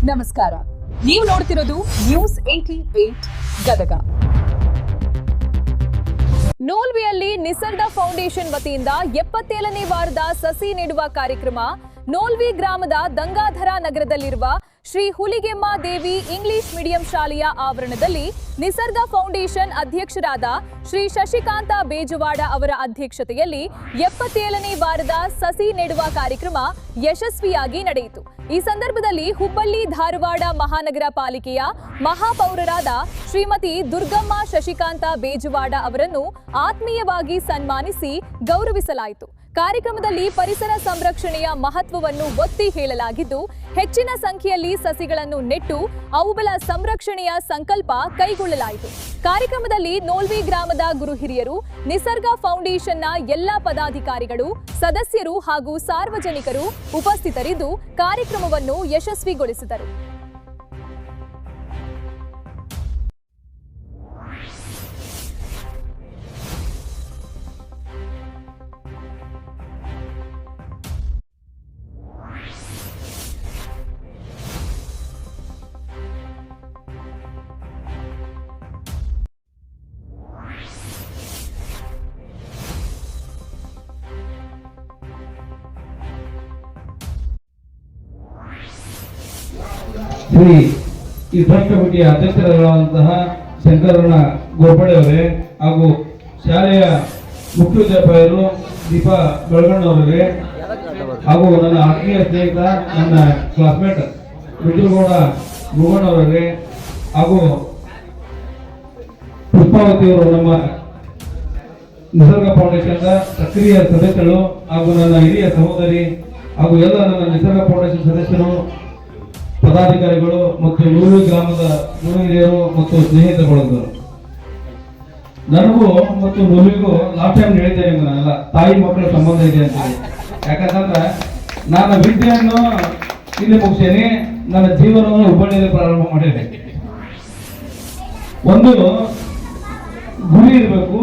ನಮಸ್ಕಾರ, ನೀವು ನೋಡ್ತಿರೋದು ನ್ಯೂಸ್ 88 ಗದಗ. ನೋಲ್ವಿಯಲ್ಲಿ ನಿಸರ್ಗ ಫೌಂಡೇಶನ್ ವತಿಯಿಂದ 77ನೇ ವಾರದ ಸಸಿ ನೆಡುವ ಕಾರ್ಯಕ್ರಮ ನೋಲ್ವಿ ಗ್ರಾಮದ ದಂಗಾಧರ ನಗರದಲ್ಲಿರುವ ಶ್ರೀ ಹುಲಿಗೆಮ್ಮ ದೇವಿ ಇಂಗ್ಲಿಷ್ ಮೀಡಿಯಂ ಶಾಲೆಯ ಆವರಣದಲ್ಲಿ ನಿಸರ್ಗ ಫೌಂಡೇಶನ್ ಅಧ್ಯಕ್ಷರಾದ ಶ್ರೀ ಶಶಿಕಾಂತ ಬೇಜವಾಡ ಅವರ ಅಧ್ಯಕ್ಷತೆಯಲ್ಲಿ 77ನೇ ವಾರದ ಸಸಿ ನೆಡುವ ಕಾರ್ಯಕ್ರಮ ಯಶಸ್ವಿಯಾಗಿ ನಡೆಯಿತು. ಈ ಸಂದರ್ಭದಲ್ಲಿ ಹುಬ್ಬಳ್ಳಿ ಧಾರವಾಡ ಮಹಾನಗರ ಪಾಲಿಕೆಯ ಮಹಾಪೌರರಾದ ಶ್ರೀಮತಿ ದುರ್ಗಮ್ಮ ಶಶಿಕಾಂತ ಬೇಜವಾಡ ಅವರನ್ನು ಆತ್ಮೀಯವಾಗಿ ಸನ್ಮಾನಿಸಿ ಗೌರವಿಸಲಾಯಿತು. ಕಾರ್ಯಕ್ರಮದಲ್ಲಿ ಪರಿಸರ ಸಂರಕ್ಷಣೆಯ ಮಹತ್ವವನ್ನು ಒತ್ತಿ ಹೇಳಲಾಗಿದ್ದು, ಹೆಚ್ಚಿನ ಸಂಖ್ಯೆಯಲ್ಲಿ ಸಸಿಗಳನ್ನು ನೆಟ್ಟು ಅವುಗಳ ಸಂರಕ್ಷಣೆಯ ಸಂಕಲ್ಪ ಕೈಗೊಳ್ಳಲಾಯಿತು. ಕಾರ್ಯಕ್ರಮದಲ್ಲಿ ನೋಲ್ವಿ ಗ್ರಾಮದ ಗುರು ಹಿರಿಯರು, ನಿಸರ್ಗ ಫೌಂಡೇಶನ್ನ ಎಲ್ಲಾ ಪದಾಧಿಕಾರಿಗಳು, ಸದಸ್ಯರು ಹಾಗೂ ಸಾರ್ವಜನಿಕರು ಉಪಸ್ಥಿತರಿದ್ದು ಕಾರ್ಯಕ್ರಮವನ್ನು ಯಶಸ್ವಿಗೊಳಿಸಿದರು. ಶ್ರೀ ಈ ಟ್ರಸ್ಟ್ ಕಮಿಟಿಯ ಅಧ್ಯಕ್ಷರಾದಂತಹ ಶಂಕರಣ್ಣ ಗೋಪಾಳಿ ಅವರೇ ಹಾಗೂ ಶಾಲೆಯ ಮುಖ್ಯೋಪಾಧ್ಯಾಯರು ದೀಪಾ ಬೆಳಗಣ್ಣವರೇ ಹಾಗೂ ನನ್ನ ಆತ್ಮೀಯ ಸ್ನೇಹಿತ ನನ್ನ ಕ್ಲಾಸ್ಮೇಟ್ ರುದ್ರಗೌಡ ಮುಗಣ್ಣವರೇ ಹಾಗೂ ಪುಷ್ಪಾವತಿಯವರು ನಮ್ಮ ನಿಸರ್ಗ ಫೌಂಡೇಶನ್ ಸಕ್ರಿಯ ಸದಸ್ಯರು ಹಾಗೂ ನನ್ನ ಹಿರಿಯ ಸಹೋದರಿ ಹಾಗೂ ಎಲ್ಲ ನನ್ನ ನಿಸರ್ಗ ಫೌಂಡೇಶನ್ ಸದಸ್ಯರು, ಪದಾಧಿಕಾರಿಗಳು ಮತ್ತು ನೂರು ಗ್ರಾಮದ ಹಿರಿಯರು ಮತ್ತು ಸ್ನೇಹಿತರು, ನನಗೂ ಮತ್ತು ನೂರಿಗೂ ಲಾಸ್ಟ್ ಟೈಮ್ ಹೇಳಿದ್ದೇನೆ, ನಾನೆಲ್ಲ ತಾಯಿ ಮಕ್ಕಳ ಸಂಬಂಧ ಇದೆ ಅಂತ ಹೇಳಿ. ಯಾಕಂತಂದ್ರೆ ನಾನು ವಿದ್ಯೆಯನ್ನು ಇಲ್ಲಿ ಮುಗಿಸೇನೆ, ನನ್ನ ಜೀವನವನ್ನು ಹುಬ್ಬಳ್ಳಿಯಲ್ಲಿ ಪ್ರಾರಂಭ ಮಾಡಿದೆ. ಒಂದು ಗುರಿ ಇರಬೇಕು,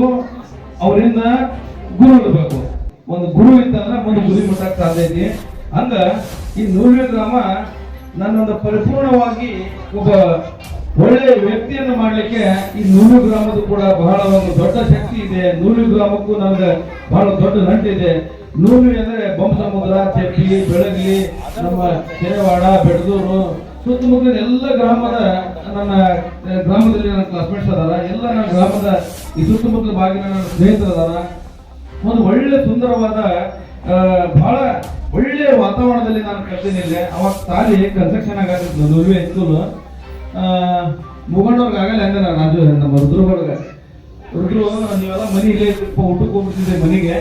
ಅವರಿಂದ ಗುರು ಇರಬೇಕು. ಒಂದು ಗುರು ಇತ್ತಂದ್ರೆ ಒಂದು ಗುರಿ ಮುಟ್ಟಕ್ಕೆ ಸಾಧ್ಯ ಐತಿ. ಹಂಗ ಈ ನೂರು ಗ್ರಾಮ ನನ್ನೊಂದು ಪರಿಪೂರ್ಣವಾಗಿ ಒಬ್ಬ ಒಳ್ಳೆಯ ವ್ಯಕ್ತಿಯನ್ನು ಮಾಡಲಿಕ್ಕೆ ಈ ನೂರು ಗ್ರಾಮದ ಕೂಡ ಬಹಳ ಒಂದು ದೊಡ್ಡ ಶಕ್ತಿ ಇದೆ. ನೂರು ಗ್ರಾಮಕ್ಕೂ ನನಗೆ ಬಹಳ ದೊಡ್ಡ ನಂಟಿದೆ. ನೂರು ಅಂದರೆ ಬೊಮ್ಮಸಮುದ್ರ, ಚೆಪ್ಪಿ, ಬೆಳಗ್ಲಿ, ನಮ್ಮ ಕೆರೆವಾಡ, ಬೆಡದೂರು ಸುತ್ತಮುತ್ತಲಿನ ಎಲ್ಲ ಗ್ರಾಮದ ನನ್ನ ಗ್ರಾಮದಲ್ಲಿ ನನ್ನ ಕ್ಲಾಸ್ಮೇಟ್ಸ್ ಅದಾರ. ಎಲ್ಲ ನನ್ನ ಗ್ರಾಮದ ಈ ಸುತ್ತಮುತ್ತಲ ಭಾಗಿನ ನನ್ನ ಸ್ನೇಹಿತರು ಅದಾರ. ಒಂದು ಒಳ್ಳೆ ಸುಂದರವಾದ ಬಹಳ ಒಳ್ಳೆಯ ವಾತಾವರಣದಲ್ಲಿ ನಾನು ಕಲ್ತೀನಿ. ಅವಾಗ ಸಾಲಿ ಕನ್ಸ್ಟ್ರಕ್ಷನ್ ಆಗತ್ತಿತ್ತು ನೂರುವೆ ಸ್ಕೂಲ್. ಮುಗಣ್ಣವ್ರಿಗೆ ಆಗಲ್ಲ ಅಂದ್ರೆ ರಾಜು ನಮ್ಮ ರುದ್ರಗೌಡ್ಗೆ ನೀವೆಲ್ಲ ಮನೆ ಇಲ್ಲೇ ಊಟಕ್ಕೆ ಹೋಗ್ಬಿಡ್ತಿದ್ದೆ ಮನೆಗೆ.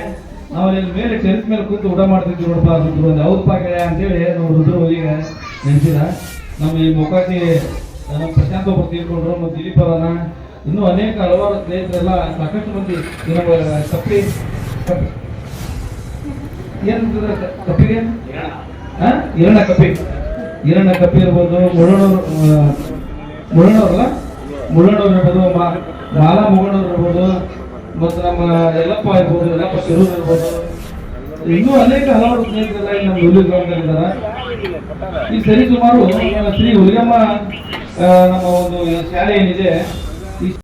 ನಾವು ಅಲ್ಲಿ ಮೇಲೆ ಟೆರೆಸ್ ಮೇಲೆ ಕೂತು ಊಟ ಮಾಡ್ತಿದ್ವಿ ನೋಡಪ್ಪ ರುದ್ರು ಒಂದು ಹೌದು ಪಾಕೆಳೆ ಅಂತೇಳಿ ನಾವು ರುದ್ರಗೌಡಿಗೆ ನೆನೆಸಿದ. ನಮ್ಮ ಈ ಮುಖಾಟಿ ನಮ್ಮ ಪ್ರಶಾಂತ್ ಒಬ್ಬರು ತೀರ್ಕೊಂಡ್ರು, ಮತ್ತು ದಿಲೀಪ್ ಅವರನ್ನ ಇನ್ನೂ ಅನೇಕ ಹಲವಾರು ಸ್ನೇಹಿತರೆಲ್ಲ ಸಾಕಷ್ಟು ಮಂದಿ ಕಪ್ಪಿ ಏನಂತಂದ್ರೆ ಕಪ್ಪಿಗೆ ಈರಣ್ಣ ಕಪ್ಪಿ ಇರ್ಬೋದು, ಮುಳ್ಳಣ್ಣವ್ರಲ್ಲ ಮುಳ್ಳಣ್ಣವ್ರು ಇರ್ಬೋದು, ಮಾಲಾ ಮುಳ್ಳಣ್ಣವ್ರು ಇರ್ಬೋದು, ಮತ್ತು ನಮ್ಮ ಯಲ್ಲಪ್ಪ ಇರ್ಬೋದು, ಯಲ್ಲಪ್ಪ ಶಿರೂರ್ ಇರ್ಬೋದು, ಇನ್ನೂ ಅನೇಕ ಹಲವಾರು ಸ್ನೇಹಿತರೆಲ್ಲ ಇಲ್ಲಿ ನಮ್ಮ ಹುಲಿ ಗ್ರಾಮದಲ್ಲಿದ್ದಾರೆ. ಈ ಸರಿ ಸುಮಾರು ಶ್ರೀ ಹುಲಿಗಮ್ಮ ನಮ್ಮ ಒಂದು ಶಾಲೆ ಏನಿದೆ